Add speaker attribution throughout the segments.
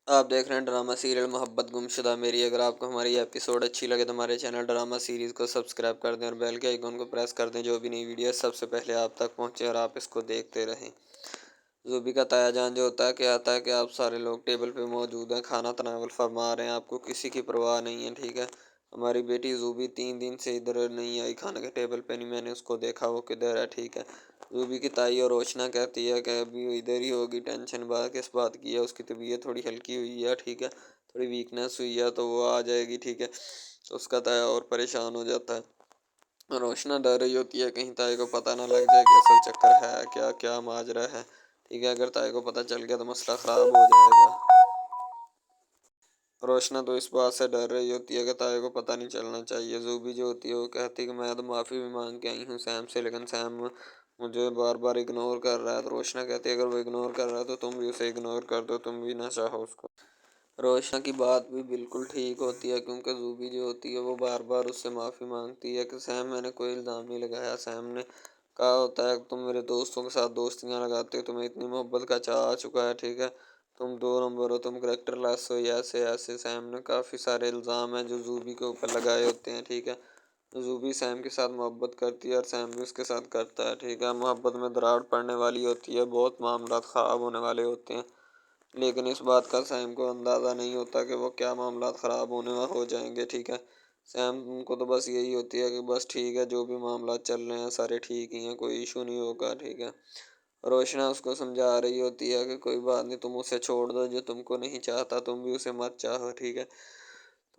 Speaker 1: آپ دیکھ رہے ہیں ڈرامہ سیریل محبت گمشدہ میری۔ اگر آپ کو ہماری ایپیسوڈ اچھی لگے تو ہمارے چینل ڈرامہ سیریز کو سبسکرائب کر دیں اور بیل کے آئیکن کو پریس کر دیں، جو بھی نئی ویڈیو سب سے پہلے آپ تک پہنچے اور آپ اس کو دیکھتے رہیں۔ زوبی کا تایا جان جو ہوتا ہے کہتا ہے کہ آپ سارے لوگ ٹیبل پہ موجود ہیں، کھانا تناول فرما رہے ہیں، آپ کو کسی کی پرواہ نہیں ہے، ٹھیک ہے۔ ہماری بیٹی زوبی 3 دن سے ادھر نہیں آئی کھانے کے ٹیبل پہ، نہیں میں نے اس کو دیکھا وہ کدھر ہے، ٹھیک ہے۔ زوبی کی تائی اور روشنا کہتی ہے کہ ابھی وہ ادھر ہی ہوگی، ٹینشن کس بات کی ہے، اس کی طبیعت تھوڑی ہلکی ہوئی ہے، ٹھیک ہے، تھوڑی ویکنیس ہوئی ہے تو وہ آ جائے گی، ٹھیک ہے۔ تو اس کا تایا اور پریشان ہو جاتا ہے۔ روشنا ڈر رہی ہوتی ہے کہیں تائی کو پتہ نہ لگ جائے کہ اصل چکر ہے کیا کیا ماجرا ہے، ٹھیک ہے۔ اگر تائی کو پتہ چل گیا تو مسئلہ خراب ہو جائے گا۔ روشنا تو اس بات سے ڈر رہی ہوتی ہے کہ تائی کو پتہ نہیں چلنا چاہیے۔ زوبی جو ہوتی ہے وہ کہتی ہے کہ میں تو معافی بھی مانگ کے آئی ہوں سیم سے، لیکن سیم مجھے بار بار اگنور کر رہا ہے۔ تو روشنا کہتی ہے اگر وہ اگنور کر رہا ہے تو تم بھی اسے اگنور کر دو، تم بھی نہ چاہو اس کو۔ روشنا کی بات بھی بالکل ٹھیک ہوتی ہے، کیونکہ زوبی جو ہوتی ہے وہ بار بار اس سے معافی مانگتی ہے کہ سیم میں نے کوئی الزام نہیں لگایا۔ سیم نے کہا ہوتا ہے کہ تم میرے دوستوں کے ساتھ دوستیاں لگاتے ہو، تمہیں اتنی محبت کا چاہ آ چکا ہے، ٹھیک ہے، تم 2 نمبر ہو، تم کریکٹر لیس ہو، ایسے ایسے سیم نے کافی سارے الزام ہیں جو زوبی کے اوپر لگائے ہوتے ہیں، ٹھیک ہے۔ زوبی سیم کے ساتھ محبت کرتی ہے اور سیم بھی اس کے ساتھ کرتا ہے، ٹھیک ہے۔ محبت میں دراڑ پڑنے والی ہوتی ہے، بہت معاملات خراب ہونے والے ہوتے ہیں، لیکن اس بات کا سیم کو اندازہ نہیں ہوتا کہ وہ کیا معاملات خراب ہونے ہو جائیں گے، ٹھیک ہے۔ سیم کو تو بس یہی ہوتی ہے کہ بس ٹھیک ہے، جو بھی معاملات چل رہے ہیں سارے ٹھیک ہی ہیں، کوئی ایشو نہیں ہوگا، ٹھیک ہے۔ روشنا اس کو سمجھا رہی ہوتی ہے کہ کوئی بات نہیں، تم اسے چھوڑ دو، جو تم کو نہیں چاہتا تم بھی اسے مت چاہو، ٹھیک ہے۔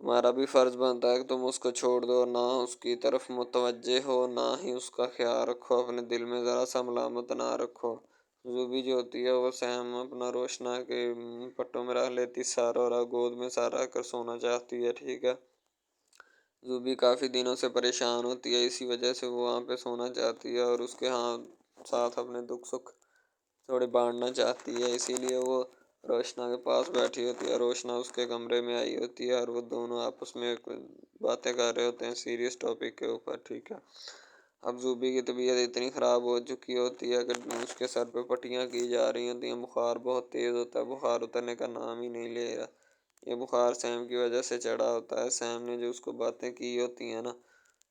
Speaker 1: تمہارا بھی فرض بنتا ہے کہ تم اس کو چھوڑ دو، نہ اس کی طرف متوجہ ہو، نہ ہی اس کا خیال رکھو، اپنے دل میں ذرا سا ملامت نہ رکھو۔ زوبی جو ہوتی ہے وہ سیم اپنا روشنا کے پٹوں میں رکھ لیتی، سارا رہا گود میں سارا کر سونا چاہتی ہے، ٹھیک ہے۔ زوبی کافی دنوں سے پریشان ہوتی ہے، اسی وجہ سے وہ وہاں پہ سونا چاہتی ہے اور اس کے ساتھ اپنے دکھ سکھ تھوڑے بانٹنا چاہتی ہے، اسی لیے وہ روشنا کے پاس بیٹھی ہوتی ہے۔ روشنا اس کے کمرے میں آئی ہوتی ہے اور وہ دونوں آپس میں باتیں کر رہے ہوتے ہیں سیریس ٹاپک کے اوپر، ٹھیک ہے۔ اب زوبی کی طبیعت اتنی خراب ہو چکی ہوتی ہے کہ اس کے سر پہ پٹیاں کی جا رہی ہوتی ہیں، بخار بہت تیز ہوتا ہے، بخار اترنے کا نام ہی نہیں لے رہا۔ یہ بخار سیم کی وجہ سے چڑھا ہوتا ہے، سیم نے جو اس کو باتیں کی ہوتی ہیں نا،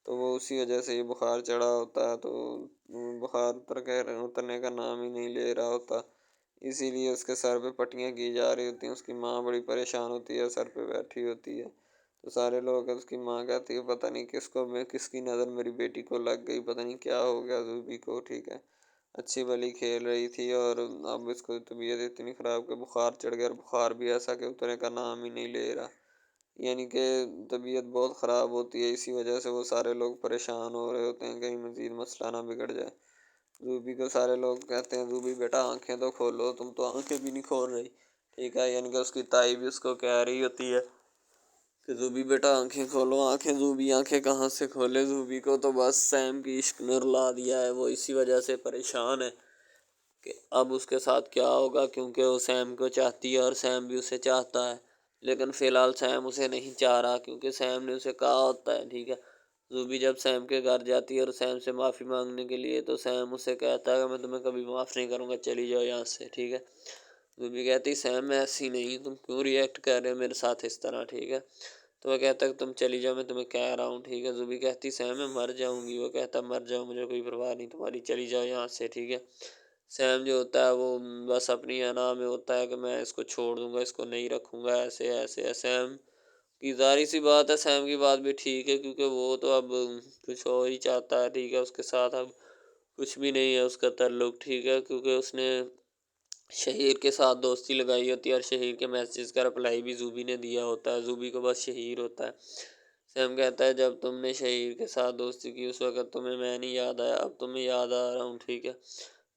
Speaker 1: تو وہ اسی وجہ سے یہ بخار چڑھا ہوتا ہے، تو بخار اترنے کا نام ہی نہیں لے رہا ہوتا، اسی لیے اس کے سر پہ پٹیاں کی جا رہی ہوتی ہیں۔ اس کی ماں بڑی پریشان ہوتی ہے، سر پہ بیٹھی ہوتی ہے، تو سارے لوگ اس کی ماں کہتی ہے پتہ نہیں کس کی نظر میری بیٹی کو لگ گئی، پتہ نہیں کیا ہو گیا زوبی کو، ٹھیک ہے۔ اچھی بھلی کھیل رہی تھی اور اب اس کو طبیعت اتنی خراب کہ بخار چڑھ گیا، اور بخار بھی ایسا کہ اترنے کا نام ہی نہیں لے رہا، یعنی کہ طبیعت بہت خراب ہوتی ہے، اسی وجہ سے وہ سارے لوگ پریشان ہو رہے ہوتے ہیں کہیں مزید مسئلہ نہ بگڑ جائے۔ زوبی کو سارے لوگ کہتے ہیں زوبی بیٹا آنکھیں تو کھولو، تم تو آنکھیں بھی نہیں کھول رہی، ٹھیک ہے، یعنی کہ اس کی تائی بھی اس کو کہہ رہی ہوتی ہے کہ زوبی بیٹا آنکھیں کھولو، زوبی آنکھیں کہاں سے کھولے، زوبی کو تو بس سیم کی عشق نے رلا دیا ہے، وہ اسی وجہ سے پریشان ہے کہ اب اس کے ساتھ کیا ہوگا، کیونکہ وہ سیم کو چاہتی ہے اور سیم بھی اسے چاہتا ہے، لیکن فی الحال سیم اسے نہیں چاہ رہا کیونکہ سیم نے اسے کہا ہوتا ہے، ٹھیک ہے۔ زوبی جب سیم کے گھر جاتی ہے اور سیم سے معافی مانگنے کے لیے، تو سیم اسے کہتا ہے کہ میں تمہیں کبھی معاف نہیں کروں گا، چلی جاؤ یہاں سے، ٹھیک ہے۔ زوبی کہتی سیم میں ایسی نہیں، تم کیوں ریئیکٹ کر رہے ہو میرے ساتھ اس طرح، ٹھیک ہے۔ تو وہ کہتا ہے کہ تم چلی جاؤ، میں تمہیں کہہ رہا ہوں، ٹھیک ہے۔ زوبی کہتی سیم میں مر جاؤں گی، وہ کہتا مر جاؤ مجھے کوئی پرواہ نہیں تمہاری، چلی جاؤ یہاں سے، ٹھیک ہے۔ سیم جو ہوتا ہے وہ بس اپنی انا میں ہوتا ہے کہ میں اس کو چھوڑ دوں گا، اس کو نہیں رکھوں گا، ایسے ایسے سیم کی ظاہری سی بات ہے، سیم کی بات بھی ٹھیک ہے کیونکہ وہ تو اب کچھ اور ہی چاہتا ہے، ٹھیک ہے، اس کے ساتھ اب کچھ بھی نہیں ہے اس کا تعلق، ٹھیک ہے، کیونکہ اس نے شہیر کے ساتھ دوستی لگائی ہوتی ہے اور شہیر کے میسیج کا رپلائی بھی زوبی نے دیا ہوتا ہے، زوبی کو بس شہیر ہوتا ہے۔ سیم کہتا ہے جب تم نے شہیر کے ساتھ دوستی کی اس وقت تمہیں میں نہیں یاد آیا، اب تمہیں یاد آ رہا ہوں، ٹھیک ہے،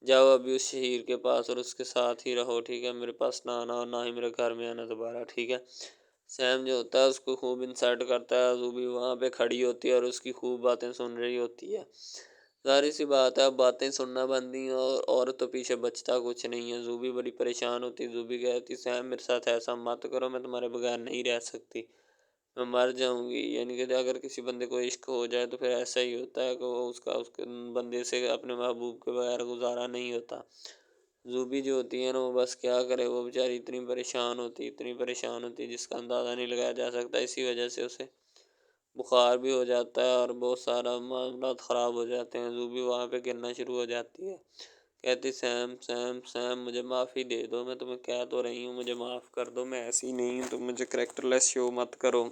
Speaker 1: جاؤ ابھی اس شہیر کے پاس اور اس کے ساتھ ہی رہو، ٹھیک ہے، میرے پاس نہ آنا اور نہ ہی میرے گھر میں آنا دوبارہ، ٹھیک ہے۔ سیم جو ہوتا ہے اس کو خوب انسلٹ کرتا ہے، زوبی وہاں پہ کھڑی ہوتی ہے اور اس کی خوب باتیں سن رہی ہوتی ہے، ظاہر سی بات ہے اب باتیں سننا بندی اور تو پیچھے بچتا کچھ نہیں ہے۔ زوبی بڑی پریشان ہوتی، زوبی کہتی سیم میرے ساتھ ایسا مت کرو، میں تمہارے بغیر نہیں رہ سکتی، میں مر جاؤں گی، یعنی کہ اگر کسی بندے کو عشق ہو جائے تو پھر ایسا ہی ہوتا ہے کہ وہ اس کے بندے سے اپنے محبوب کے بغیر گزارا نہیں ہوتا، زوبی جو ہوتی ہے نا وہ بس کیا کرے، وہ بیچاری اتنی پریشان ہوتی جس کا اندازہ نہیں لگایا جا سکتا۔ اسی وجہ سے اسے بخار بھی ہو جاتا ہے اور بہت سارا معاملات خراب ہو جاتے ہیں۔ زوبی وہاں پہ گرنا شروع ہو جاتی ہے، کہتی سیم سیم سیم مجھے معافی دے دو، میں تمہیں کہہ تو رہی ہوں مجھے معاف کر دو، میں ایسی نہیں ہوں، تم مجھے کریکٹر لیس شو مت کرو۔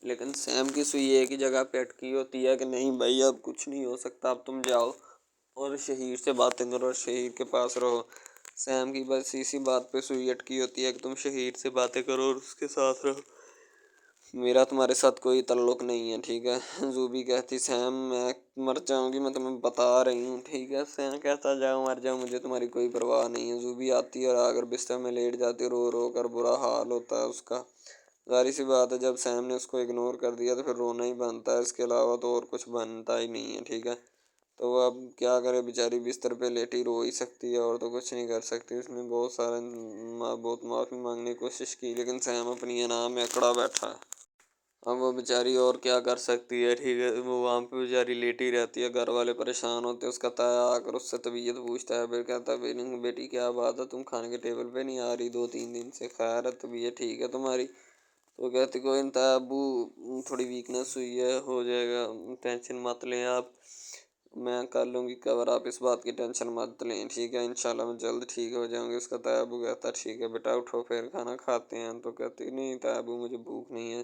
Speaker 1: لیکن سیم کی سوئی ایک ہی جگہ پہ اٹکی ہوتی ہے کہ نہیں بھائی اب کچھ نہیں ہو سکتا، اب تم جاؤ اور شہیر سے باتیں کرو اور شہیر کے پاس رہو۔ سیم کی بس اسی بات پہ سوئی اٹکی ہوتی ہے کہ تم شہیر سے باتیں کرو اور اس کے ساتھ رہو، میرا تمہارے ساتھ کوئی تعلق نہیں ہے، ٹھیک ہے۔ زوبی کہتی سیم میں مر جاؤں گی، میں تمہیں بتا رہی ہوں، ٹھیک ہے۔ سیم کہتا جاؤ مر جاؤ، مجھے تمہاری کوئی پرواہ نہیں ہے۔ زوبی آتی ہے اور آ کر بستر میں لیٹ جاتی، رو رو کر برا حال ہوتا ہے اس کا۔ ظاہر سی بات ہے جب سیم نے اس کو اگنور کر دیا تو پھر رونا ہی بنتا ہے، اس کے علاوہ تو اور کچھ بنتا ہی نہیں ہے، ٹھیک ہے۔ تو وہ اب کیا کرے، بیچاری بستر پہ لیٹی رو ہی سکتی ہے اور تو کچھ نہیں کر سکتی۔ اس نے بہت معافی مانگنے کی کوشش کی لیکن سیم اپنی انا میں اکڑا بیٹھا ہے۔ اب وہ بیچاری اور کیا کر سکتی ہے، ٹھیک ہے۔ وہ وہاں پہ بیچاری لیٹی رہتی ہے، گھر والے پریشان ہوتے ہیں، اس کا تایا آ کر اس سے طبیعت پوچھتا ہے، پھر کہتا ہے بیٹی کیا بات ہے، تم کھانے کے ٹیبل پہ نہیں آ رہی 2-3 دن سے، خیر ہے طبیعت ٹھیک ہے تمہاری؟ تو کہتی کوئی نہیں تایا ابو، تھوڑی ویکنیس ہوئی ہے، ہو جائے گا، ٹینشن مت لیں آپ، میں کر لوں گی کور، آپ اس بات کی ٹینشن مت لیں، ٹھیک ہے، انشاءاللہ میں جلد ٹھیک ہو جاؤں گی۔ اس کا تایا ابو کہتا ہے ٹھیک ہے بیٹا اٹھو پھر کھانا کھاتے ہیں۔ تو کہتی نہیں تایا ابو مجھے بھوک نہیں ہے۔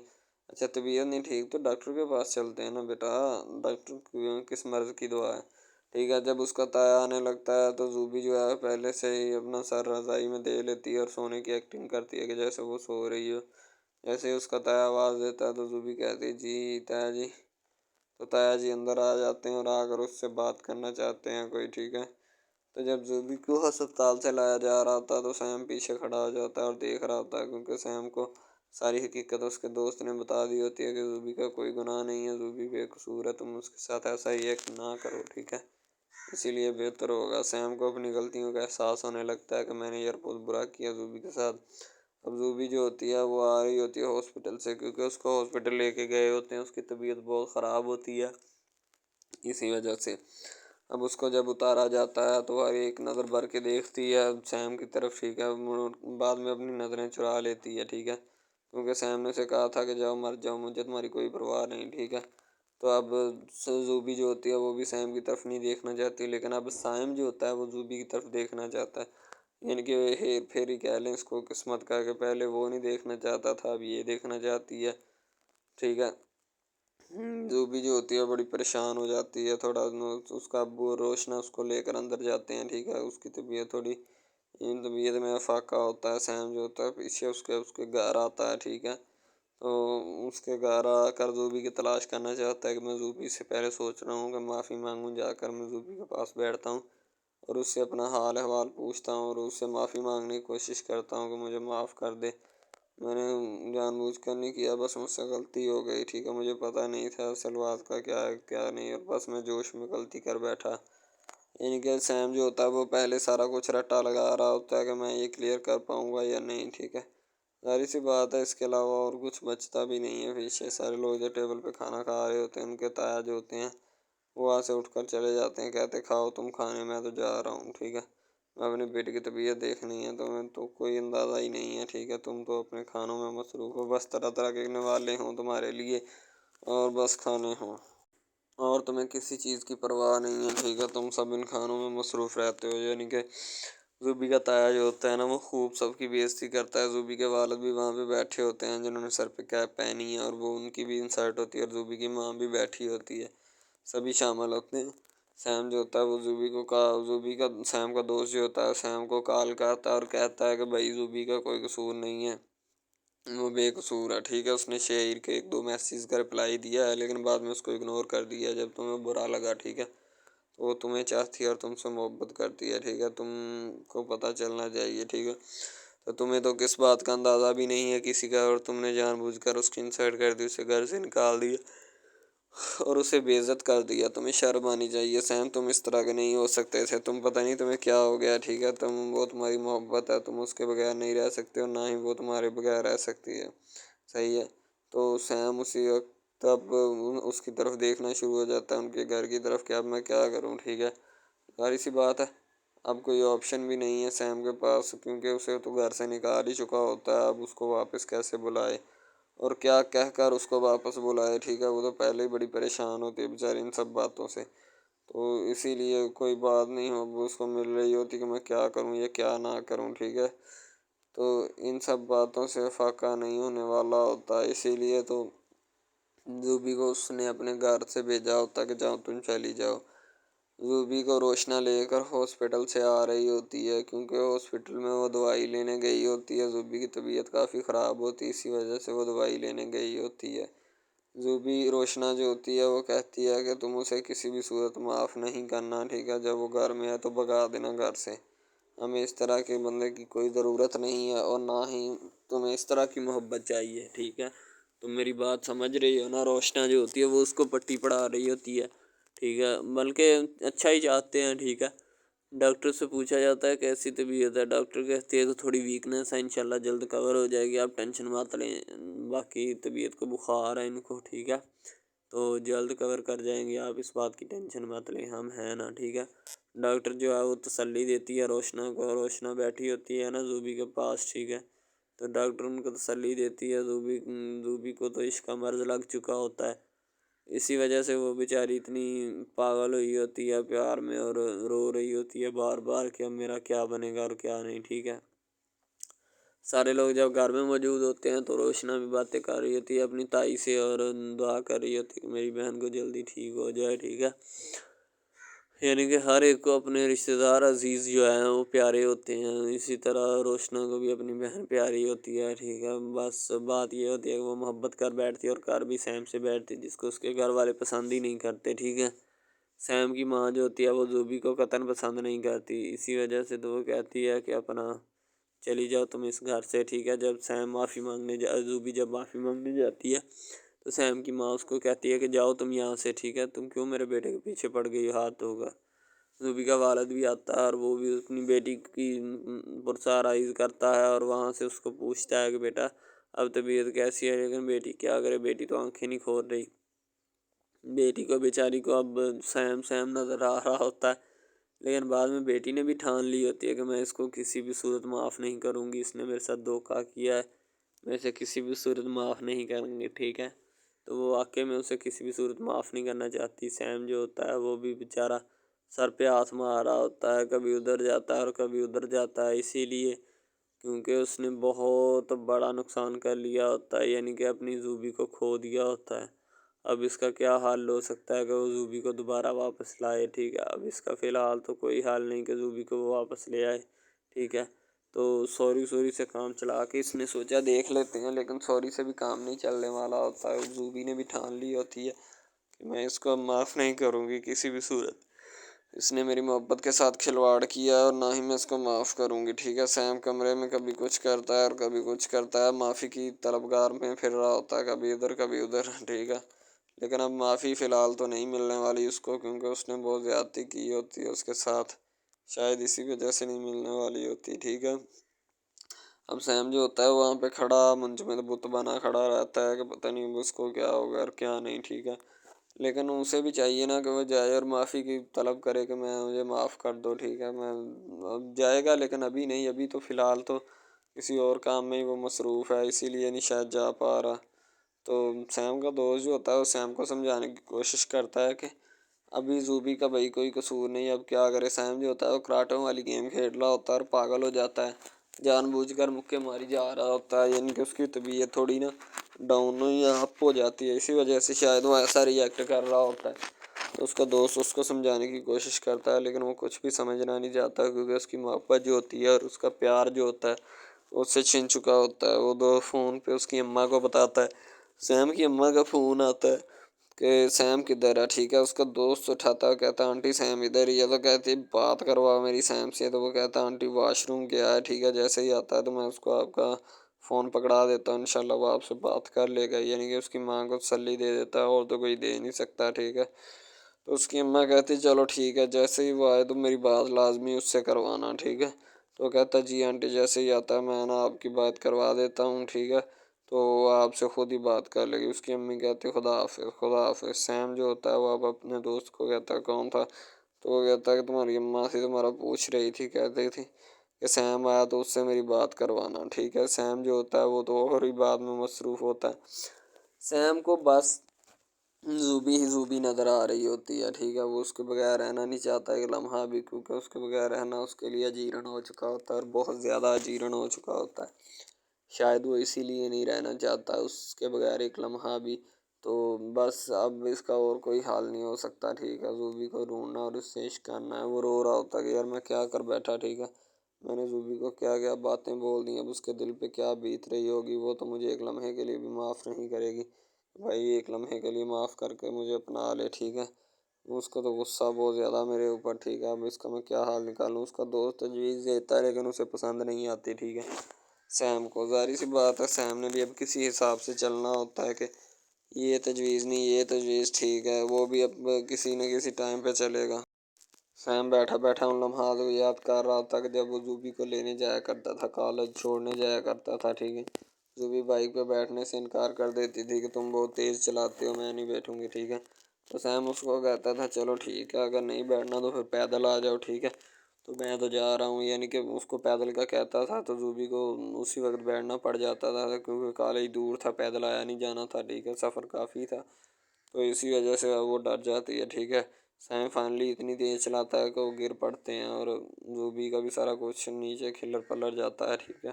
Speaker 1: اچھا طبیعت نہیں ٹھیک تو ڈاکٹر کے پاس چلتے ہیں نا بیٹا، ڈاکٹر کس مرض کی دعا ہے، ٹھیک ہے۔ جب اس کا تایا آنے لگتا ہے تو زوبی جو ہے پہلے سے ہی اپنا سر رضائی میں دے لیتی ہے اور سونے کی ایکٹنگ کرتی ہے کہ جیسے وہ سو رہی ہو۔ جیسے ہی اس کا تایا آواز دیتا ہے تو زوبی کہتی ہے جی تایا جی، تو تایا جی اندر آ جاتے ہیں اور آ کر اس سے بات کرنا چاہتے ہیں کوئی، ٹھیک ہے۔ تو جب زوبی کو ہسپتال سے لایا جا رہا ہوتا ہے تو سیم پیچھے کھڑا ہو جاتا ہے اور دیکھ رہا ہوتا ہے، کیونکہ سیم کو ساری حقیقت اس کے دوست نے بتا دی ہوتی ہے کہ زوبی کا کوئی گناہ نہیں ہے، زوبی بے قصور ہے، تم اس کے ساتھ ایسا ہی ایک نہ کرو، ٹھیک ہے، اسی لیے بہتر ہوگا۔ سیم کو اپنی غلطیوں کا احساس ہونے لگتا ہے کہ میں نے یار بہت برا کیا زوبی کے ساتھ۔ اب زوبی جو ہوتی ہے وہ آ رہی ہوتی ہے ہاسپٹل سے، کیونکہ اس کو ہاسپٹل لے کے گئے ہوتے ہیں، اس کی طبیعت بہت خراب ہوتی ہے اسی وجہ سے۔ اب اس کو جب اتارا جاتا ہے تو وہ ایک نظر بھر کے دیکھتی ہے سیم کی طرف، ٹھیک ہے، بعد میں اپنی نظریں چرا لیتی ہے، ٹھیک ہے، کیونکہ سیم نے اسے کہا تھا کہ جاؤ مر جاؤ، مجھے تمہاری کوئی پرواہ نہیں، ٹھیک ہے۔ تو اب زوبی جو ہوتی ہے وہ بھی سیم کی طرف نہیں دیکھنا چاہتی، لیکن اب سیم جو ہوتا ہے وہ زوبی کی طرف دیکھنا چاہتا ہے، یعنی کہ ہیر پھیری کہہ لیں اس کو قسمت کا، کہ پہلے وہ نہیں دیکھنا چاہتا تھا اب یہ دیکھنا چاہتی ہے، ٹھیک ہے۔ زوبی جو ہوتی ہے بڑی پریشان ہو جاتی ہے تھوڑا، اس کا ابو اور روشنا اس کو لے کر اندر جاتے ہیں، ٹھیک ہے، اس کی طبیعت تھوڑی طبیعت میں افاقہ ہوتا ہے۔ سیم جو ہوتا ہے پیچھے اس کے گھر آتا ہے، ٹھیک ہے، تو اس کے گھر آ کر زوبی کی تلاش کرنا چاہتا ہے کہ میں زوبی سے پہلے سوچ رہا ہوں کہ معافی مانگوں، جا کر میں زوبی کے پاس بیٹھتا ہوں اور اس سے اپنا حال احوال پوچھتا ہوں اور اس سے معافی مانگنے کی کوشش کرتا ہوں کہ مجھے معاف کر دے، میں نے جان بوجھ کر نہیں کیا، بس مجھ سے غلطی ہو گئی، ٹھیک ہے، مجھے پتہ نہیں تھا اصل بات کا کیا ہے کیا نہیں، اور بس میں جوش میں غلطی کر بیٹھا۔ یعنی کہ سیم جو ہوتا ہے وہ پہلے سارا کچھ رٹا لگا رہا ہوتا ہے کہ میں یہ کلیئر کر پاؤں گا یا نہیں، ٹھیک ہے، ظاہر سی بات ہے اس کے علاوہ اور کچھ بچتا بھی نہیں ہے۔ پیچھے سارے لوگ جو ٹیبل پہ کھانا کھا رہے ہوتے ہیں ان کے تایا جو ہوتے ہیں وہ وہاں سے اٹھ کر چلے جاتے ہیں، کہتے کھاؤ تم کھانے، میں تو جا رہا ہوں، ٹھیک ہے، میں اپنے بیٹے کی طبیعت دیکھنی ہے، تمہیں تو کوئی اندازہ ہی نہیں ہے، ٹھیک ہے، تم تو اپنے کھانوں میں مصروف ہو، بس طرح طرح کے نوالے ہوں تمہارے لیے اور بس کھانے ہوں اور تمہیں کسی چیز کی پرواہ نہیں ہے، ٹھیک ہے، تم سب ان کھانوں میں مصروف رہتے ہو۔ یعنی کہ زوبی کا تایا جو ہوتا ہے نا وہ خوب سب کی بے عزتی کرتا ہے، زوبی کے والد بھی وہاں پہ بیٹھے ہوتے ہیں جنہوں نے سر پہ کیپ پہنی ہے اور وہ ان کی بھی انسرٹ ہوتی ہے، اور زوبی کی ماں بھی بیٹھی ہوتی ہے، سبھی شامل ہوتے ہیں۔ سیم جو ہوتا ہے وہ زوبی کا سیم کا دوست جو ہوتا ہے سیم کو کال کرتا ہے اور کہتا ہے کہ بھائی زوبی کا کوئی قصور نہیں ہے، وہ بے قصور ہے، ٹھیک ہے، اس نے شہر کے 1-2 میسیج کا رپلائی دیا ہے لیکن بعد میں اس کو اگنور کر دیا جب تمہیں برا لگا، ٹھیک ہے، تو وہ تمہیں چاہتی ہے اور تم سے محبت کرتی ہے، ٹھیک ہے، تم کو پتہ چلنا چاہیے، ٹھیک ہے، تو تمہیں تو کس بات کا اندازہ بھی نہیں ہے کسی کا، اور تم نے جان بوجھ کر اس کی انسلٹ کر دی، اسے گھر سے نکال دیا اور اسے بے عزت کر دیا، تمہیں شرم آنی چاہیے سیم، تم اس طرح کے نہیں ہو سکتے تھے، تم پتہ نہیں تمہیں کیا ہو گیا، ٹھیک ہے، وہ تمہاری محبت ہے، تم اس کے بغیر نہیں رہ سکتے اور نہ ہی وہ تمہارے بغیر رہ سکتی ہے، صحیح ہے۔ تو سیم اسی وقت تب اس کی طرف دیکھنا شروع ہو جاتا ہے، ان کے گھر کی طرف، کہ اب میں کیا کروں، ٹھیک ہے، ساری سی بات ہے اب کوئی آپشن بھی نہیں ہے سیم کے پاس، کیونکہ اسے تو گھر سے نکال ہی چکا ہوتا ہے۔ اب اس کو واپس کیسے بلائے اور کیا کہہ کر اس کو واپس بلائے، ٹھیک ہے، وہ تو پہلے ہی بڑی پریشان ہوتی ہے بیچاری ان سب باتوں سے، تو اسی لیے کوئی بات نہیں ہو اس کو مل رہی ہوتی کہ میں کیا کروں یا کیا نہ کروں، ٹھیک ہے، تو ان سب باتوں سے فاقہ نہیں ہونے والا ہوتا، اسی لیے تو زوبی کو اس نے اپنے گھر سے بھیجا ہوتا کہ جاؤ تم چلی جاؤ۔ زوبی کو روشنا لے کر ہاسپٹل سے آ رہی ہوتی ہے، کیونکہ ہاسپٹل میں وہ دوائی لینے گئی ہوتی ہے۔ زوبی کی طبیعت کافی خراب ہوتی ہے، اسی وجہ سے وہ دوائی لینے گئی ہوتی ہے۔ زوبی روشنا جو ہوتی ہے وہ کہتی ہے کہ تم اسے کسی بھی صورت معاف نہیں کرنا، ٹھیک ہے، جب وہ گھر میں ہے تو بھگا دینا گھر سے، ہمیں اس طرح کے بندے کی کوئی ضرورت نہیں ہے اور نہ ہی تمہیں اس طرح کی محبت چاہیے، ٹھیک ہے، تم میری بات سمجھ رہی ہو نا۔ روشنا جو ہوتی ہے وہ اس کو پٹی پڑھا رہی ہوتی ہے، ٹھیک ہے، بلکہ اچھا ہی چاہتے ہیں، ٹھیک ہے۔ ڈاکٹر سے پوچھا جاتا ہے کیسی طبیعت ہے، ڈاکٹر کہتے ہیں تو تھوڑی ویکنیس ہے، انشاءاللہ جلد کور ہو جائے گی، آپ ٹینشن مت لیں، باقی طبیعت کو بخار ہے ان کو، ٹھیک ہے، تو جلد کور کر جائیں گے، آپ اس بات کی ٹینشن مت لیں، ہم ہیں نا، ٹھیک ہے۔ ڈاکٹر جو ہے وہ تسلی دیتی ہے روشنا کو، روشنا بیٹھی ہوتی ہے نا زوبی کے پاس، ٹھیک ہے، تو ڈاکٹر ان کو تسلی دیتی ہے۔ زوبی کو تو عشق کا مرض لگ چکا ہوتا ہے، اسی وجہ سے وہ بیچاری اتنی پاگل ہوئی ہوتی ہے پیار میں اور رو رہی ہوتی ہے بار بار کہ اب میرا کیا بنے گا اور کیا نہیں، ٹھیک ہے۔ سارے لوگ جب گھر میں موجود ہوتے ہیں تو روشنا بھی باتیں کر رہی ہوتی ہے اپنی تائی سے اور دعا کر رہی ہوتی ہے کہ میری بہن کو جلدی ٹھیک ہو جائے، ٹھیک ہے، یعنی کہ ہر ایک کو اپنے رشتہ دار عزیز جو ہیں وہ پیارے ہوتے ہیں، اسی طرح روشنا کو بھی اپنی بہن پیاری ہوتی ہے، ٹھیک ہے، بس بات یہ ہوتی ہے کہ وہ محبت کر بیٹھتی ہے اور کر بھی سیم سے بیٹھتی ہے، جس کو اس کے گھر والے پسند ہی نہیں کرتے، ٹھیک ہے۔ سیم کی ماں جو ہوتی ہے وہ زوبی کو قطعاً پسند نہیں کرتی، اسی وجہ سے تو وہ کہتی ہے کہ اپنا چلی جاؤ تم اس گھر سے، ٹھیک ہے۔ جب سیم زوبی جب معافی مانگنے جاتی ہے تو سیم کی ماں اس کو کہتی ہے کہ جاؤ تم یہاں سے، ٹھیک ہے، تم کیوں میرے بیٹے کے پیچھے پڑ گئی ہو، ہاتھ دھو کر۔ زوبی کا والد بھی آتا ہے اور وہ بھی اپنی بیٹی کی پرسرائز کرتا ہے اور وہاں سے اس کو پوچھتا ہے کہ بیٹا اب طبیعت کیسی ہے، لیکن بیٹی کیا کرے، بیٹی تو آنکھیں نہیں کھول رہی، بیٹی کو بیچاری کو اب سیم نظر آ رہا ہوتا ہے، لیکن بعد میں بیٹی نے بھی ٹھان لی ہوتی ہے کہ میں اس کو کسی بھی صورت معاف نہیں کروں گی، اس نے میرے ساتھ دھوکہ کیا ہے، میں اسے کسی بھی صورت معاف نہیں کروں گی، ٹھیک ہے، تو وہ واقعی میں اسے کسی بھی صورت معاف نہیں کرنا چاہتی۔ سیم جو ہوتا ہے وہ بھی بیچارہ سر پہ ہاتھ مار رہا ہوتا ہے، کبھی ادھر جاتا ہے اور کبھی ادھر جاتا ہے، اسی لیے کیونکہ اس نے بہت بڑا نقصان کر لیا ہوتا ہے، یعنی کہ اپنی زوبی کو کھو دیا ہوتا ہے۔ اب اس کا کیا حل ہو سکتا ہے کہ وہ زوبی کو دوبارہ واپس لائے، ٹھیک ہے، اب اس کا فی الحال تو کوئی حل نہیں کہ زوبی کو وہ واپس لے آئے، ٹھیک ہے، تو سوری سے کام چلا کے اس نے سوچا دیکھ لیتے ہیں، لیکن سوری سے بھی کام نہیں چلنے والا ہوتا ہے، زوبی نے بھی ٹھان لی ہوتی ہے کہ میں اس کو معاف نہیں کروں گی کسی بھی صورت، اس نے میری محبت کے ساتھ کھلواڑ کیا اور نہ ہی میں اس کو معاف کروں گی، ٹھیک ہے۔ سیم کمرے میں کبھی کچھ کرتا ہے اور کبھی کچھ کرتا ہے، معافی کی طلبگار میں پھر رہا ہوتا ہے، کبھی ادھر کبھی ادھر، ٹھیک ہے، لیکن اب معافی فی الحال تو نہیں ملنے والی اس کو، کیونکہ اس نے بہت زیادتی کی ہوتی ہے اس کے ساتھ، شاید اسی وجہ سے نہیں ملنے والی ہوتی، ٹھیک ہے۔ اب سیم جو ہوتا ہے وہاں پہ کھڑا منجمد بت بنا کھڑا رہتا ہے کہ پتہ نہیں اس کو کیا ہوگا اور کیا نہیں، ٹھیک ہے، لیکن اسے بھی چاہیے نا کہ وہ جائے اور معافی کی طلب کرے کہ مجھے معاف کر دو، ٹھیک ہے، میں اب جائے گا لیکن ابھی نہیں، ابھی تو فی الحال تو کسی اور کام میں ہی وہ مصروف ہے، اسی لیے نہیں شاید جا پا رہا۔ تو سیم کا دوست جو ہوتا ہے وہ سیم کو سمجھانے کی کوشش کرتا ہے کہ ابھی زوبی کا بھائی کوئی قصور نہیں، اب کیا کرے۔ سیم جو ہوتا ہے وہ کراٹوں والی گیم کھیل رہا ہوتا ہے اور پاگل ہو جاتا ہے، جان بوجھ کر مکے ماری جا رہا ہوتا ہے، یعنی کہ اس کی طبیعت تھوڑی نا ڈاؤن یا اپ ہو جاتی ہے، اسی وجہ سے شاید وہ ایسا ریئیکٹ کر رہا ہوتا ہے، تو اس کا دوست اس کو سمجھانے کی کوشش کرتا ہے، لیکن وہ کچھ بھی سمجھنا نہیں چاہتا، کیونکہ اس کی محبت جو ہوتی ہے اور اس کا پیار جو ہوتا ہے وہ اس سے چھن چکا ہوتا ہے۔ وہ دو فون پہ اس کی اماں کو بتاتا ہے، سیم کی اماں کا فون آتا ہے کہ سیم کدھر ہے، ٹھیک ہے، اس کا دوست اٹھاتا ہے، کہتا ہے آنٹی سیم ادھر ہی ہے، تو کہتی بات کروا میری سیم سے، تو وہ کہتا ہے آنٹی واش روم گیا ہے، ٹھیک ہے، جیسے ہی آتا ہے تو میں اس کو آپ کا فون پکڑا دیتا ہوں، انشاءاللہ وہ آپ سے بات کر لے گا، یعنی کہ اس کی ماں کو تسلی دے دیتا ہے، اور تو کوئی دے نہیں سکتا، ٹھیک ہے۔ تو اس کی اماں کہتی چلو ٹھیک ہے، جیسے ہی وہ آئے تو میری بات لازمی اس سے کروانا، ٹھیک ہے، تو وہ کہتا جی آنٹی، جیسے ہی آتا ہے میں نا آپ کی بات کروا دیتا ہوں، ٹھیک ہے، تو وہ آپ سے خود ہی بات کر لے گی۔ اس کی امی کہتی خدا حافظ، خدا حافظ۔ سیم جو ہوتا ہے وہ اب اپنے دوست کو کہتا ہے کون تھا، تو وہ کہتا ہے کہ تمہاری اماں سے تمہارا پوچھ رہی تھی، کہتے تھی کہ سیم آیا تو اس سے میری بات کروانا، ٹھیک ہے۔ سیم جو ہوتا ہے وہ تو اور ہی بات میں مصروف ہوتا ہے، سیم کو بس زوبی ہی زوبی نظر آ رہی ہوتی ہے، ٹھیک ہے۔ وہ اس کے بغیر رہنا نہیں چاہتا ایک لمحہ بھی، کیونکہ اس کے بغیر رہنا اس کے لیے اجیرن ہو چکا ہوتا ہے، اور بہت زیادہ اجیرن ہو چکا ہوتا ہے۔ شاید وہ اسی لیے نہیں رہنا چاہتا اس کے بغیر ایک لمحہ بھی۔ تو بس اب اس کا اور کوئی حال نہیں ہو سکتا، ٹھیک ہے۔ زوبی کو ڈھونڈنا اور اس سے عشق کرنا ہے۔ وہ رو رہا ہوتا ہے کہ یار میں کیا کر بیٹھا، ٹھیک ہے، میں نے زوبی کو کیا کیا باتیں بول دی، اب اس کے دل پہ کیا بیت رہی ہوگی۔ وہ تو مجھے ایک لمحے کے لیے بھی معاف نہیں کرے گی، بھائی ایک لمحے کے لیے معاف کر کے مجھے اپنا لے، ٹھیک ہے۔ اس کو تو غصہ بہت زیادہ میرے اوپر، ٹھیک ہے۔ اب اس کا میں کیا حال نکالوں۔ اس کا دوست تجویز دیتا ہے لیکن اسے پسند نہیں آتی، ٹھیک ہے، سیم کو۔ ظاہر سی بات ہے سیم نے بھی اب کسی حساب سے چلنا ہوتا ہے کہ یہ تجویز نہیں، یہ تجویز ٹھیک ہے، وہ بھی اب کسی نہ کسی ٹائم پہ چلے گا۔ سیم بیٹھا بیٹھا ان لمحات کو یاد کر رہا تھا کہ جب وہ زوبی کو لینے جایا کرتا تھا، کالج چھوڑنے جایا کرتا تھا، ٹھیک ہے۔ زوبی بائک پہ بیٹھنے سے انکار کر دیتی تھی کہ تم بہت تیز چلاتے ہو، میں نہیں بیٹھوں گی، ٹھیک ہے۔ تو سیم اس کو کہتا تھا چلو ٹھیک ہے، اگر نہیں بیٹھنا تو پھر پیدل آ جاؤ، ٹھیک ہے، تو میں تو جا رہا ہوں، یعنی کہ اس کو پیدل کا کہتا تھا تو زوبی کو اسی وقت بیٹھنا پڑ جاتا تھا، کیونکہ کالج دور تھا، پیدل آیا نہیں جانا تھا، ٹھیک ہے، سفر کافی تھا، تو اسی وجہ سے وہ ڈر جاتی ہے، ٹھیک ہے۔ سیم فائنلی اتنی تیز چلاتا ہے کہ وہ گر پڑتے ہیں اور زوبی کا بھی سارا کچھ نیچے کھلر پلر جاتا ہے، ٹھیک ہے۔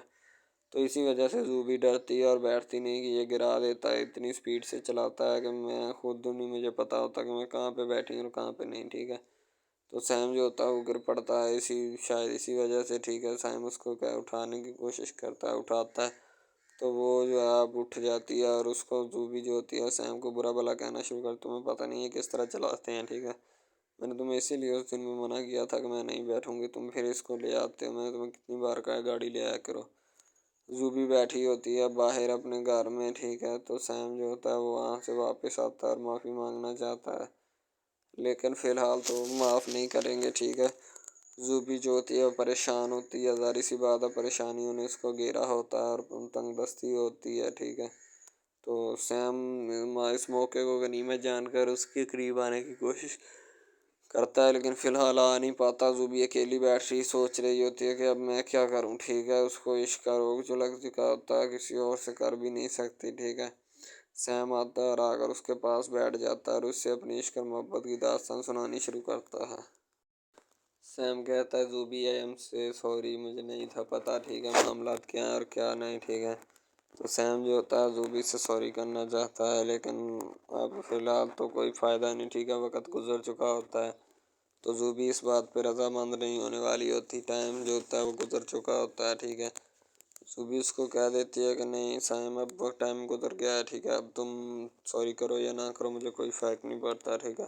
Speaker 1: تو اسی وجہ سے زوبی ڈرتی ہے اور بیٹھتی نہیں کہ یہ گرا دیتا ہے، اتنی سپیڈ سے چلاتا ہے کہ میں خود نہیں مجھے پتا ہوتا کہ میں کہاں پہ بیٹھی ہوں اور کہاں پہ نہیں، ٹھیک ہے۔ تو سیم جو ہوتا ہے وہ گر پڑتا ہے، شاید اسی وجہ سے، ٹھیک ہے۔ سیم اس کو کیا اٹھانے کی کوشش کرتا ہے، اٹھاتا ہے تو وہ جو ہے اب اٹھ جاتی ہے، اور اس کو زوبی جو ہوتی ہے سیم کو برا بھلا کہنا شروع کر، تمہیں پتہ نہیں ہے کس طرح چلاتے ہیں، ٹھیک ہے، میں نے تمہیں اسی لیے اس دن میں منع کیا تھا کہ میں نہیں بیٹھوں گی، تم پھر اس کو لے آتے ہو، میں نے تمہیں کتنی بار کہا گاڑی لے آیا کرو۔ زوبی بیٹھی ہوتی ہے باہر اپنے گھر میں، ٹھیک ہے، تو سیم جو ہوتا ہے وہ وہاں سے واپس آتا ہے اور معافی مانگنا چاہتا ہے، لیکن فی الحال تو معاف نہیں کریں گے، ٹھیک ہے۔ زوبی جو ہوتی ہے وہ پریشان ہوتی ہے، ظاہر سی بات ہے پریشانیوں نے اس کو گھیرا ہوتا ہے اور تنگ دستی ہوتی ہے، ٹھیک ہے۔ تو سیم اس موقع کو غنیمت جان کر اس کے قریب آنے کی کوشش کرتا ہے، لیکن فی الحال آ نہیں پاتا۔ زوبی اکیلی بیٹھ رہی سوچ رہی ہوتی ہے کہ اب میں کیا کروں، ٹھیک ہے۔ اس کو عشق کا روگ جو لگ چکا ہوتا ہے، کسی اور سے کر بھی نہیں سکتی، ٹھیک ہے۔ سیم آتا ہے اور آ کر اس کے پاس بیٹھ جاتا ہے اور اس سے اپنی عشق اور محبت کی داستان سنانی شروع کرتا ہے۔ سیم کہتا ہے زوبی آئی ایم سے سوری، مجھے نہیں تھا پتہ، ٹھیک ہے، معاملات کیا ہیں اور کیا نہیں، ٹھیک ہے۔ تو سیم جو ہوتا ہے زوبی سے سوری کرنا چاہتا ہے، لیکن اب فی الحال تو کوئی فائدہ نہیں، ٹھیک ہے، وقت گزر چکا ہوتا ہے، تو زوبی اس بات پہ رضامند نہیں ہونے والی ہوتی، ٹائم جو ہوتا ہے وہ گزر چکا ہوتا ہے، ٹھیک ہے۔ زوبی اس کو کہہ دیتی ہے کہ نہیں سیم اب وہ ٹائم گزر گیا ہے، ٹھیک ہے، اب تم سوری کرو یا نہ کرو مجھے کوئی فرق نہیں پڑتا، ٹھیک ہے۔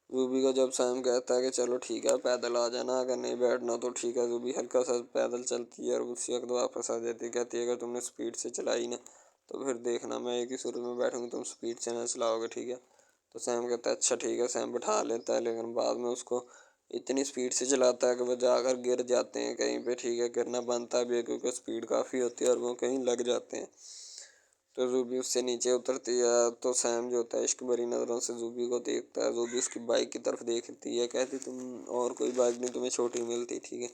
Speaker 1: زوبی کو جب سیم کہتا ہے کہ چلو ٹھیک ہے پیدل آ جانا، اگر نہیں بیٹھنا تو ٹھیک ہے، زوبی ہلکا سا پیدل چلتی ہے اور اسی وقت واپس آ جاتی ہے، کہتی ہے اگر تم نے سپیڈ سے چلائی نا تو پھر دیکھنا میں ایک ہی صورت میں بیٹھوں گی، تم سپیڈ سے نہ چلاؤ گے، ٹھیک ہے۔ تو سیم کہتا ہے اچھا ٹھیک ہے، سیم بٹھا لیتا ہے، لیکن بعد میں اس کو اتنی سپیڈ سے چلاتا ہے کہ وہ جا کر گر جاتے ہیں کہیں پہ، ٹھیک ہے، گرنا بنتا بھی ہے کیونکہ سپیڈ کافی ہوتی ہے اور وہ کہیں لگ جاتے ہیں۔ تو زوبی اس سے نیچے اترتی ہے تو سیم جو ہوتا ہے عشق بھری نظروں سے زوبی کو دیکھتا ہے، زوبی اس کی بائک کی طرف دیکھتی ہے، کہتی تم اور کوئی بائک نہیں تمہیں چھوٹی ملتی، ٹھیک ہے،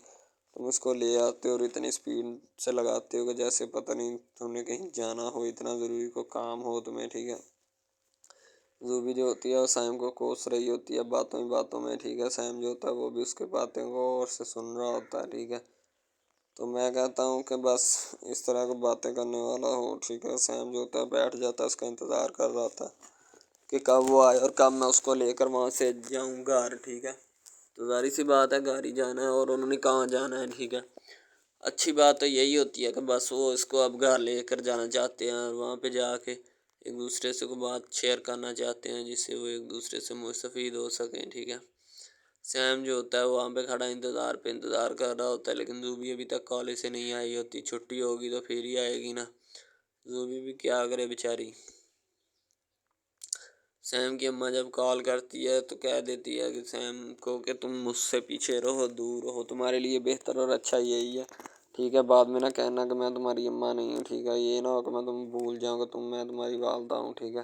Speaker 1: تم اس کو لے آتے ہو اور اتنی سپیڈ سے لگاتے ہو کہ جیسے پتہ نہیں تم نے کہیں جانا ہو، اتنا ضروری کو کام ہو تمہیں، ٹھیک ہے۔ زوبی جو ہوتی ہے وہ سیم کو کوس رہی ہوتی ہے باتوں ہی باتوں میں، ٹھیک ہے، سیم جو ہوتا ہے وہ بھی اس کے باتیں کو غور سے سن رہا ہوتا ہے، ٹھیک ہے۔ تو میں کہتا ہوں کہ بس اس طرح کی باتیں کرنے والا ہو، ٹھیک ہے۔ سیم جو ہوتا ہے بیٹھ جاتا ہے، اس کا انتظار کر رہا تھا کہ کب وہ آئے اور کب میں اس کو لے کر وہاں سے جاؤں گھر، ٹھیک ہے۔ تو ظاہر سی بات ہے گھر ہی جانا ہے اور انہوں نے کہاں جانا ہے، ٹھیک ہے۔ اچھی بات تو یہی ہوتی ہے کہ بس وہ اس کو اب گھر لے کر جانا چاہتے ہیں اور وہاں پہ جا کے ایک دوسرے سے کو بات شیئر کرنا چاہتے ہیں جس سے وہ ایک دوسرے سے مستفید ہو سکیں، ٹھیک ہے۔ سیم جو ہوتا ہے وہاں پہ کھڑا انتظار کر رہا ہوتا ہے، لیکن زوبی ابھی تک کالج سے نہیں آئی ہوتی، چھٹی ہوگی تو پھر ہی آئے گی نا، زوبی بھی کیا کرے بیچاری۔ سیم کی اماں جب کال کرتی ہے تو کہہ دیتی ہے کہ سیم کو کہ تم مجھ سے پیچھے رہو، دور رہو، تمہارے لیے بہتر اور اچھا یہی ہے، ٹھیک ہے، بعد میں نہ کہنا کہ میں تمہاری اماں نہیں ہوں، ٹھیک ہے، یہ نہ ہو کہ میں تم بھول جاؤں کہ میں تمہاری والدہ ہوں، ٹھیک ہے۔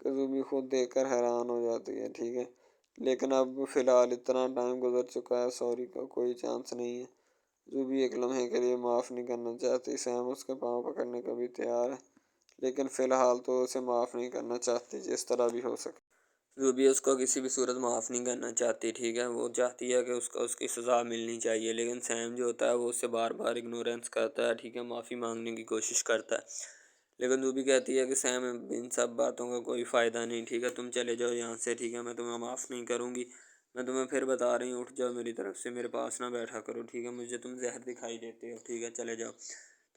Speaker 1: کہ زوبی خود دیکھ کر حیران ہو جاتی ہے، ٹھیک ہے، لیکن اب فی الحال اتنا ٹائم گزر چکا ہے، سوری کا کوئی چانس نہیں ہے۔ زوبی ایک لمحے کے لیے معاف نہیں کرنا چاہتی، سیم اس کے پاؤں پکڑنے کو بھی تیار ہے، لیکن فی الحال تو اسے معاف نہیں کرنا چاہتی جس طرح بھی ہو سکے۔ زوبی اس کو کسی بھی صورت معاف نہیں کرنا چاہتی، ٹھیک ہے، وہ چاہتی ہے کہ اس کی سزا ملنی چاہیے، لیکن سیم جو ہوتا ہے وہ اس سے بار بار اگنورینس کرتا ہے، ٹھیک ہے، معافی مانگنے کی کوشش کرتا ہے، لیکن زوبی کہتی ہے کہ سیم ان سب باتوں کا کوئی فائدہ نہیں، ٹھیک ہے، تم چلے جاؤ یہاں سے، ٹھیک ہے، میں تمہیں معاف نہیں کروں گی، میں تمہیں پھر بتا رہی ہوں، اٹھ جاؤ میری طرف سے، میرے پاس نہ بیٹھا کرو، ٹھیک ہے، مجھے تم زہر دکھائی دیتے ہو، ٹھیک ہے، چلے جاؤ۔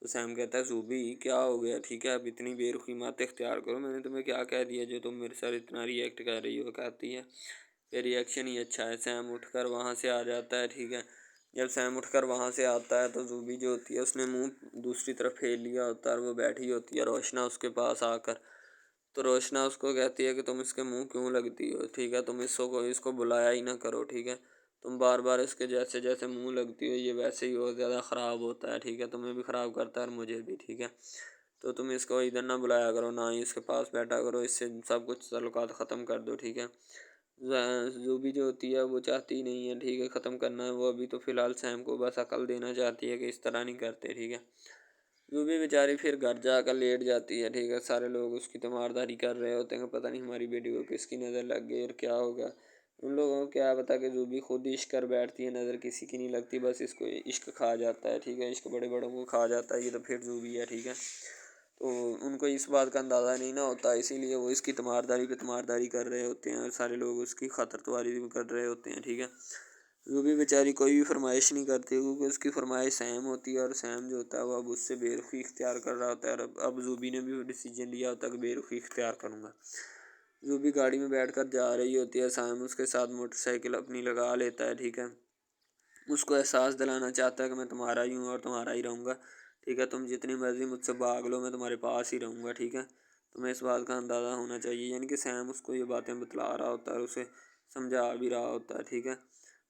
Speaker 1: تو سیم کہتا ہے زوبی کیا ہو گیا، ٹھیک ہے، اب اتنی بے رخی مت اختیار کرو، میں نے تمہیں کیا کہہ دیا جو تم میرے ساتھ اتنا ری ایکٹ کر رہی ہو، کہتی ہے کہ ری ایکشن ہی اچھا ہے۔ سیم اٹھ کر وہاں سے آ جاتا ہے، ٹھیک ہے، جب سیم اٹھ کر وہاں سے آتا ہے تو زوبی جو ہوتی ہے اس نے منہ دوسری طرف پھیر لیا ہوتا ہے اور وہ بیٹھی ہوتی ہے روشنا اس کے پاس آ کر، تو روشنا اس کو کہتی ہے کہ تم اس کے منہ کیوں لگتی ہو، ٹھیک ہے، تم اس کو بلایا ہی نہ کرو، ٹھیک ہے، تم بار بار اس کے جیسے جیسے منہ لگتی ہو یہ ویسے ہی اور زیادہ خراب ہوتا ہے، ٹھیک ہے، تمہیں بھی خراب کرتا ہے اور مجھے بھی، ٹھیک ہے، تو تم اس کو ادھر نہ بلایا کرو، نہ ہی اس کے پاس بیٹھا کرو، اس سے سب کچھ تعلقات ختم کر دو، ٹھیک ہے۔ زوبی جو ہوتی ہے وہ چاہتی نہیں ہے، ٹھیک ہے، ختم کرنا ہے، وہ ابھی تو فی الحال سیم کو بس عقل دینا چاہتی ہے کہ اس طرح نہیں کرتے، ٹھیک ہے۔ زوبی بیچاری پھر گھر جا کر لیٹ جاتی ہے، ٹھیک ہے، سارے لوگ اس کی تیمارداری کر رہے ہوتے ہیں کہ پتہ نہیں ہماری بیٹی کو کس کی نظر لگ گئی اور کیا ہوگا، ان لوگوں کو کیا پتا کہ زوبی خود عشق کر بیٹھتی ہے، نظر کسی کی نہیں لگتی، بس اس کو عشق کھا جاتا ہے، ٹھیک ہے، عشق بڑے بڑوں کو کھا جاتا ہے، یہ تو پھر زوبی ہے، ٹھیک ہے، تو ان کو اس بات کا اندازہ نہیں نہ ہوتا، اسی لیے وہ اس کی تیمارداری پہ تیمارداری کر رہے ہوتے ہیں اور سارے لوگ اس کی خاطر خواہی بھی کر رہے ہوتے ہیں، ٹھیک ہے۔ زوبی بیچاری کوئی بھی فرمائش نہیں کرتی کیونکہ اس کی فرمائش سیم ہوتی ہے اور سیم جو ہوتا ہے وہ اب اس سے بے رخی اختیار کر رہا ہوتا ہے، اور اب زوبی نے بھی وہ ڈیسیجن لیا ہوتا ہے کہ بے رخی اختیار کروں گا۔ زوبی گاڑی میں بیٹھ کر جا رہی ہوتی ہے، سیم اس کے ساتھ موٹر سائیکل اپنی لگا لیتا ہے، ٹھیک ہے، اس کو احساس دلانا چاہتا ہے کہ میں تمہارا ہی ہوں اور تمہارا ہی رہوں گا، ٹھیک ہے، تم جتنی مرضی مجھ سے بھاگ لو میں تمہارے پاس ہی رہوں گا، ٹھیک ہے، تمہیں اس بات کا اندازہ ہونا چاہیے، یعنی کہ سیم اس کو یہ باتیں بتلا رہا ہوتا ہے اور اسے سمجھا بھی رہا ہوتا ہے، ٹھیک ہے،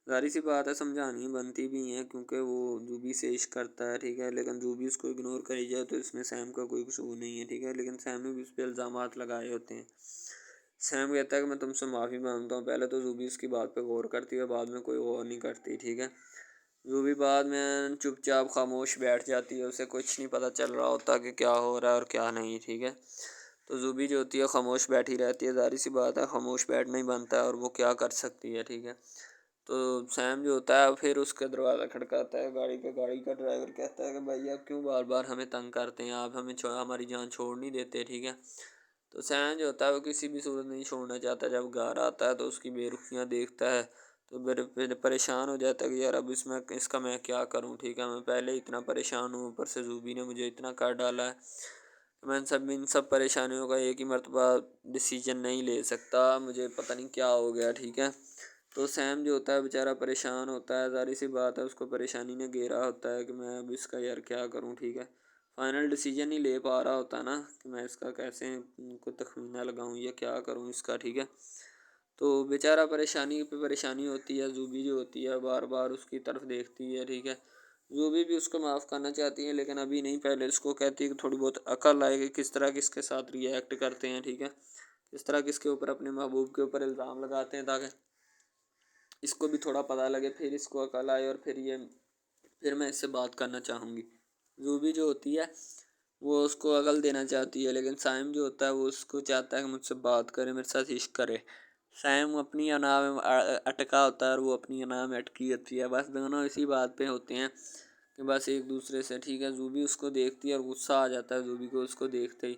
Speaker 1: ظاہر سی بات ہے سمجھانی بنتی بھی ہیں کیونکہ وہ زوبی سے عشق کرتا ہے، ٹھیک ہے، لیکن زوبی اس کو اگنور کری جائے تو اس میں سیم کا کوئی قصور نہیں ہے، ٹھیک ہے، لیکن سیم نے بھی اس پہ الزامات لگائے ہوتے ہیں۔ سیم کہتا ہے کہ میں تم سے معافی مانگتا ہوں، پہلے تو زوبی اس کی بات پہ غور کرتی ہے، بعد میں کوئی غور نہیں کرتی، ٹھیک ہے، زوبی بعد میں چپ چاپ خاموش بیٹھ جاتی ہے، اسے کچھ نہیں پتہ چل رہا ہوتا کہ کیا ہو رہا ہے اور کیا نہیں، ٹھیک ہے، تو زوبی جو ہوتی ہے خاموش بیٹھی رہتی ہے، ظاہر سی بات ہے خاموش بیٹھنا ہی بنتا ہے اور وہ کیا کر سکتی ہے، ٹھیک ہے، تو سیم جو ہوتا ہے پھر اس کا دروازہ کھڑکاتا ہے گاڑی کا ڈرائیور کہتا ہے کہ بھائی آپ کیوں بار بار ہمیں تنگ کرتے ہیں، آپ ہمیں ہماری جان چھوڑ نہیں دیتے، ٹھیک ہے، تو سیم جو ہوتا ہے وہ کسی بھی صورت نہیں چھوڑنا چاہتا، جب گھر آتا ہے تو اس کی بے رخیاں دیکھتا ہے تو پھر پریشان ہو جاتا ہے کہ یار اب اس کا میں کیا کروں، ٹھیک ہے، میں پہلے اتنا پریشان ہوں، اوپر سے زوبی نے مجھے اتنا کر ڈالا ہے، میں ان سب پریشانیوں کا ایک ہی مرتبہ ڈیسیجن نہیں لے سکتا، مجھے پتہ نہیں کیا ہو گیا، ٹھیک ہے، تو سیم جو ہوتا ہے بیچارہ پریشان ہوتا ہے، ظاہر سی بات ہے اس کو پریشانی نے گھیرا ہوتا ہے کہ میں اب اس کا یار کیا کروں، ٹھیک ہے، فائنل ڈیسیجن نہیں لے پا رہا ہوتا نا کہ میں اس کا کیسے کو تخمینہ لگاؤں یا کیا کروں اس کا، ٹھیک ہے، تو بیچارہ پریشانی پہ پریشانی ہوتی ہے، زوبی جو ہوتی ہے بار بار اس کی طرف دیکھتی ہے، ٹھیک ہے، زوبی بھی اس کو معاف کرنا چاہتی ہے لیکن ابھی نہیں، پہلے اس کو کہتی ہے کہ تھوڑی بہت عقل آئے گی کس طرح کس کے ساتھ ری ایکٹ کرتے ہیں، ٹھیک ہے، کس طرح کس کے اوپر اپنے محبوب کے اوپر الزام لگاتے ہیں تاکہ اس کو بھی تھوڑا پتہ لگے، پھر اس کو عقل آئے اور پھر میں اس سے بات کرنا چاہوں گی۔ زوبی جو ہوتی ہے وہ اس کو عقل دینا چاہتی ہے لیکن سائم جو ہوتا ہے وہ اس کو چاہتا ہے کہ مجھ سے بات کرے، میرے ساتھ عشق کرے، سائم اپنی انا میں اٹکا ہوتا ہے اور وہ اپنی انا میں اٹکی ہوتی ہے، بس دونوں اسی بات پہ ہوتے ہیں کہ بس ایک دوسرے سے، ٹھیک ہے، زوبی اس کو دیکھتی ہے اور غصہ آ جاتا ہے زوبی کو اس کو دیکھتے ہی،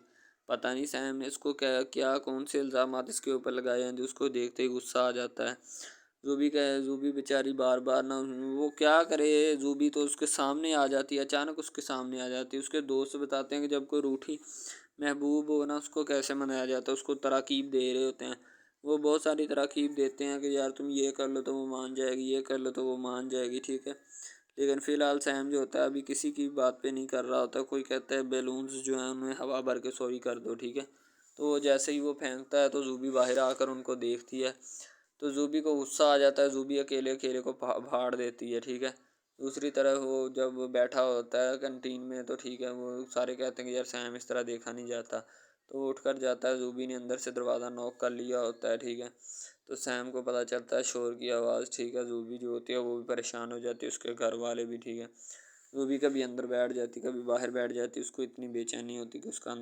Speaker 1: پتہ نہیں سائم نے اس کو کیا کون سے الزامات اس کے اوپر لگائے ہیں جو اس کو دیکھتے ہی غصہ آ جاتا ہے، زوبی بیچاری بار بار نہ وہ کیا کرے، زوبی تو اس کے سامنے آ جاتی ہے، اچانک اس کے سامنے آ جاتی ہے، اس کے دوست بتاتے ہیں کہ جب کوئی روٹھی محبوب ہو نا اس کو کیسے منایا جاتا ہے، اس کو تراکیب دے رہے ہوتے ہیں، وہ بہت ساری تراکیب دیتے ہیں کہ یار تم یہ کر لو تو وہ مان جائے گی، یہ کر لو تو وہ مان جائے گی، ٹھیک ہے، لیکن فی الحال سیم جو ہوتا ہے ابھی کسی کی بات پہ نہیں کر رہا ہوتا، کوئی کہتا ہے بیلونز جو ہیں انہیں ہوا بھر کے سوری کر دو، ٹھیک ہے، تو وہ جیسے ہی وہ پھینکتا ہے تو زوبی باہر آ کر ان کو دیکھتی ہے، تو زوبی کو غصہ آ جاتا ہے، زوبی اکیلے کو پھاڑ دیتی ہے، ٹھیک ہے، دوسری طرف وہ جب بیٹھا ہوتا ہے کنٹین میں تو ٹھیک ہے، وہ سارے کہتے ہیں کہ یار سیم اس طرح دیکھا نہیں جاتا، تو وہ اٹھ کر جاتا ہے، زوبی نے اندر سے دروازہ نوک کر لیا ہوتا ہے، ٹھیک ہے، تو سیم کو پتہ چلتا ہے شور کی آواز، ٹھیک ہے، زوبی جو ہوتی ہے وہ بھی پریشان ہو جاتی ہے، اس کے گھر والے بھی، ٹھیک ہے، زوبی کبھی اندر بیٹھ جاتی کبھی باہر بیٹھ جاتی، اس کو اتنی بے چینی ہوتی کہ اس کا